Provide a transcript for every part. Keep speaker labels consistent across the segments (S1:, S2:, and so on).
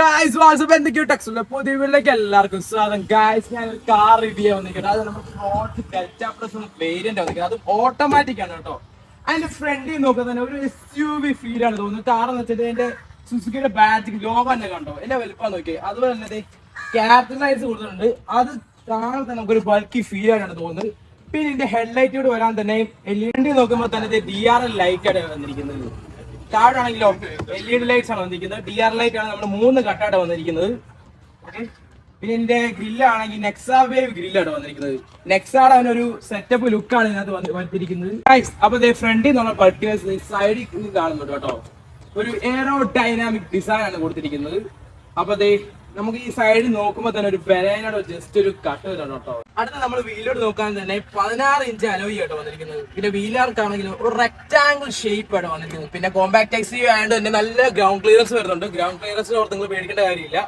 S1: Guys WhatsApp എന്തൊക്കെയോ text പുതിയ വീട്ടിലേക്ക് എല്ലാവർക്കും സ്വാഗതം. ഗായ്സ് ഞാൻ ഒരു കാർ റിവ്യൂ വന്നിരിക്കുന്നത്. അത് നമ്മുടെ ഡെൽറ്റ പ്ലസ് വേരിയന്റ് വന്നിരിക്കുന്നത്. അത് ഓട്ടോമാറ്റിക് ആണ് കേട്ടോ. അതിന്റെ ഫ്രണ്ടിൽ നോക്കുക തന്നെ ഒരു SUV ഫീൽ ആണ് തോന്നുന്നത്. കാർ എന്ന് വെച്ചിട്ട് അതിന്റെ സുസുക്കിയുടെ ബാറ്റിക് ലോഗോ തന്നെ കണ്ടോ, എന്റെ വലുപ്പം നോക്കിയേ. അതുപോലെ തന്നെ ക്യാപ്റ്റനൈസ് കൊടുത്തിട്ടുണ്ട്. അത് കാണാൻ തന്നെ നമുക്കൊരു ബൾക്കി ഫീൽ ആയിട്ടാണ് തോന്നുന്നത്. പിന്നെ ഇതിന്റെ ഹെഡ്ലൈറ്റോട് വരാൻ തന്നെ LED നോക്കുമ്പോൾ തന്നെ DRL ലൈറ്റ് ആണ് വന്നിരിക്കുന്നത്. താഴാണെങ്കിലോ LED ലൈറ്റ്സ് ആണ് വന്നിരിക്കുന്നത്. DR ലൈറ്റ് ആണ് നമ്മൾ 3 കട്ടായിട്ട് വന്നിരിക്കുന്നത്. പിന്നെ ഇതിന്റെ ഗ്രില്ലാണെങ്കിൽ നെക്സാ വേവ് ഗ്രില്ലാണ് വന്നിരിക്കുന്നത്. നെക്സാടെ അവനൊരു സെറ്റപ്പ് ലുക്കാണ് ഇതിനകത്ത് വന്നിരിക്കുന്നത്. അപ്പൊ ഫ്രണ്ടിൽ നിന്നുള്ള പർട്ടിക്കുലേഴ്സ് സൈഡിൽ കാണുന്നുണ്ട് കേട്ടോ. ഒരു എയറോ ഡൈനാമിക് ഡിസൈൻ ആണ് കൊടുത്തിരിക്കുന്നത്. അപ്പൊ നമുക്ക് ഈ സൈഡിൽ നോക്കുമ്പോൾ തന്നെ ഒരു പെരേനയുടെ ജസ്റ്റ് ഒരു കട്ട് വരുന്നുണ്ട് കേട്ടോ. അടുത്ത നമ്മൾ വീലോട്ട് നോക്കാൻ തന്നെ 16 ഇഞ്ച് അലോയി ആയിട്ട് വന്നിരിക്കുന്നത്. പിന്നെ വീലാർക്കാണെങ്കിലും ഒരു റെക്ടാംഗിൾ ഷേപ്പ് ആണ് വന്നിരിക്കുന്നത്. പിന്നെ കോമ്പാക്ട് എക്സീവ് ആയതുകൊണ്ട് തന്നെ നല്ല ഗ്രൗണ്ട് ക്ലിയറൻസ് വരുന്നുണ്ട്. ഗ്രൗണ്ട് ക്ലിയറൻസിന് ഓർത്ത് നിങ്ങൾ പേടിക്കേണ്ട കാര്യമില്ല.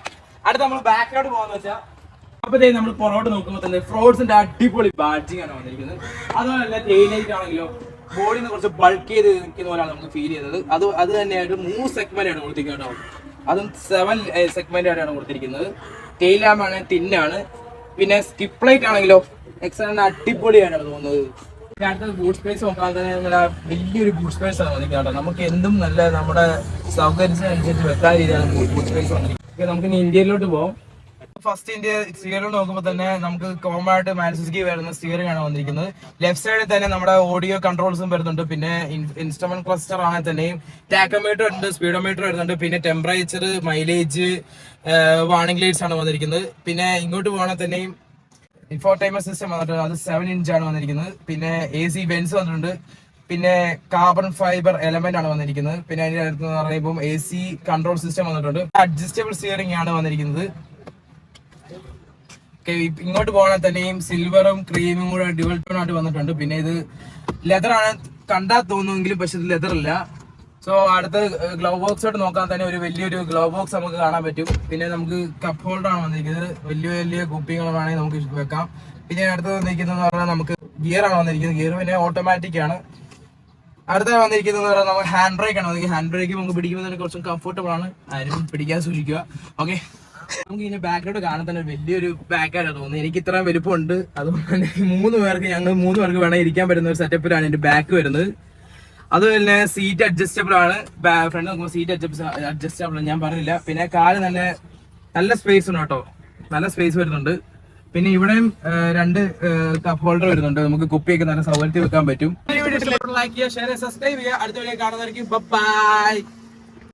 S1: അടുത്ത നമ്മൾ ബാക്കിലോട്ട് പോകാന്ന് വെച്ചാൽ അപ്പൊ നമ്മൾ പുറകോട്ട് നോക്കുമ്പോൾ തന്നെ ഫ്രോഡ്സിന്റെ അടിപൊളി ബാഡ്ജിങ് ആണ് വന്നിരിക്കുന്നത്. അതുപോലെ തന്നെ ടെയിലൈറ്റ് ആണെങ്കിലോ ബോഡിന്ന് കുറച്ച് ബൾക്ക് ചെയ്ത് നിൽക്കുന്ന പോലെയാണ് നമുക്ക് ഫീൽ ചെയ്യുന്നത്. അത് തന്നെയായിട്ട് 3 സെഗ്മെന്റ് ആണ് കൊടുത്തിരിക്കുന്നത് കേട്ടോ. അതും 7 സെഗ്മെന്റ് ആയിട്ടാണ് കൊടുത്തിരിക്കുന്നത്. ടെയിൽ ലാമ്പ് ആണ് തിന്നാണ്. പിന്നെ സ്കിപ്പ് ലൈറ്റ് ആണെങ്കിലോ എക്സലന്റ് അടിപൊളിയായിട്ടാണ് തോന്നുന്നത്. അടുത്ത ബൂട്ട് സ്പേസ് നോക്കാൻ തന്നെ വലിയൊരു ബൂട്ട് സ്പേസ് ആണ് വന്നിരിക്കുന്നത് കേട്ടോ. നമുക്ക് എന്തും നല്ല നമ്മുടെ സൗകര്യത്തിനനുസരിച്ച് വെക്കാൻ രീതിയാണ് ബൂട്ട് സ്പേസ് വന്നിരിക്കുന്നത്. നമുക്ക് ഇനി ഇന്ത്യയിലോട്ട് പോകാം. ഫസ്റ്റ് ഇന്ത്യ സ്റ്റിയറിംഗ് നോക്കുമ്പോൾ തന്നെ നമുക്ക് കോമൺ ആയിട്ട് മാരുതി വരുന്ന സ്റ്റിയറിംഗ് ആണ് വന്നിരിക്കുന്നത്. ലെഫ്റ്റ് സൈഡിൽ തന്നെ നമ്മുടെ ഓഡിയോ കൺട്രോൾസും വരുന്നുണ്ട്. പിന്നെ ഇൻസ്ട്രുമെന്റ് ക്ലസ്റ്റർ ആണെങ്കിൽ തന്നെയും ടാക്കോമീറ്റർ ഉണ്ട്, സ്പീഡോമീറ്റർ വരുന്നുണ്ട്. പിന്നെ ടെമ്പറേച്ചർ, മൈലേജ്, വാർണിംഗ് ലൈറ്റ്സ് ആണ് വന്നിരിക്കുന്നത്. പിന്നെ ഇങ്ങോട്ട് പോകണമെങ്കിൽ തന്നെയും ഇൻഫോർടൈൻമെന്റ് സിസ്റ്റം വന്നിട്ടുണ്ട്. അത് 7 ഇഞ്ച് ആണ് വന്നിരിക്കുന്നത്. പിന്നെ AC വെന്റ്സ് വന്നിട്ടുണ്ട്. പിന്നെ കാർബൺ ഫൈബർ എലമെന്റ് ആണ് വന്നിരിക്കുന്നത്. പിന്നെ അതിന്റെ അടുത്ത് പറയുമ്പോൾ AC കൺട്രോൾ സിസ്റ്റം വന്നിട്ടുണ്ട്. അഡ്ജസ്റ്റബിൾ സ്റ്റിയറിംഗ് ആണ് വന്നിരിക്കുന്നത്. ഇങ്ങോട്ട് പോകണേ തന്നെയും സിൽവറും ക്രീമും കൂടെ ഡ്യുവൽ ടോൺ ആയിട്ട് വന്നിട്ടുണ്ട്. പിന്നെ ഇത് ലെതർ ആണ് കണ്ടാൽ തോന്നുമെങ്കിലും പക്ഷെ ഇത് ലെതർ അല്ല. സോ അടുത്ത ഗ്ലൗ ബോക്സ് ആയിട്ട് നോക്കാൻ തന്നെ ഒരു വലിയൊരു ഗ്ലൗ ബോക്സ് നമുക്ക് കാണാൻ പറ്റും. പിന്നെ നമുക്ക് കപ്പ് ഹോൾഡർ ആണ് വന്നിരിക്കുന്നത്. വലിയ വലിയ കുപ്പികൾ വേണമെങ്കിൽ നമുക്ക് വെക്കാം. പിന്നെ അടുത്ത് വന്നിരിക്കുന്നത് പറഞ്ഞാൽ നമുക്ക് ഗിയർ ആണ് വന്നിരിക്കുന്നത്. ഗിയർ പിന്നെ ഓട്ടോമാറ്റിക് ആണ്. അടുത്ത വന്നിരിക്കുന്നത് പറഞ്ഞാൽ നമുക്ക് ഹാൻഡ് ബ്രേക്ക് ആണ് വന്നിരിക്കുന്നത്. ഹാൻഡ് ബ്രേക്ക് നമുക്ക് പിടിക്കുമ്പോൾ കുറച്ചും കംഫർട്ടബിൾ ആണ്. ആരും പിടിക്കാൻ സൂക്ഷിക്കുക. ഓക്കെ, നമുക്ക് ഇതിന്റെ ബാക്കിലോട്ട് കാണാൻ തന്നെ വലിയൊരു ബാക്കായിട്ടാണ് തോന്നുന്നത്. എനിക്ക് ഇത്രയും വലുപ്പമുണ്ട്. അതുകൊണ്ട് തന്നെ ഞങ്ങൾ 3 പേർക്ക് വേണമെങ്കിൽ ഇരിക്കാൻ പറ്റുന്ന ഒരു സെറ്റപ്പിലാണ് ഇതിന്റെ ബാക്ക് വരുന്നത്. അതുപോലെ തന്നെ സീറ്റ് അഡ്ജസ്റ്റബിൾ ആണ്. ഫ്രണ്ട് നോക്കുമ്പോൾ സീറ്റ് അഡ്ജസ്റ്റബിൾ ഞാൻ പറഞ്ഞില്ല. പിന്നെ കാല് നല്ല സ്പേസ് ഉണ്ട് കേട്ടോ. നല്ല സ്പേസ് വരുന്നുണ്ട്. പിന്നെ ഇവിടെയും 2 കപ്പ് ഹോൾഡർ വരുന്നുണ്ട്. നമുക്ക് കുപ്പിയൊക്കെ നല്ല സൗകര്യത്തിൽ വെക്കാൻ പറ്റും. ലൈക്ക് ചെയ്യുക, ഷെയർ ചെയ്യുക, സബ്സ്ക്രൈബ് ചെയ്യുക. അടുത്ത വീഡിയോ കാണുന്നതായിരിക്കും. ബൈ.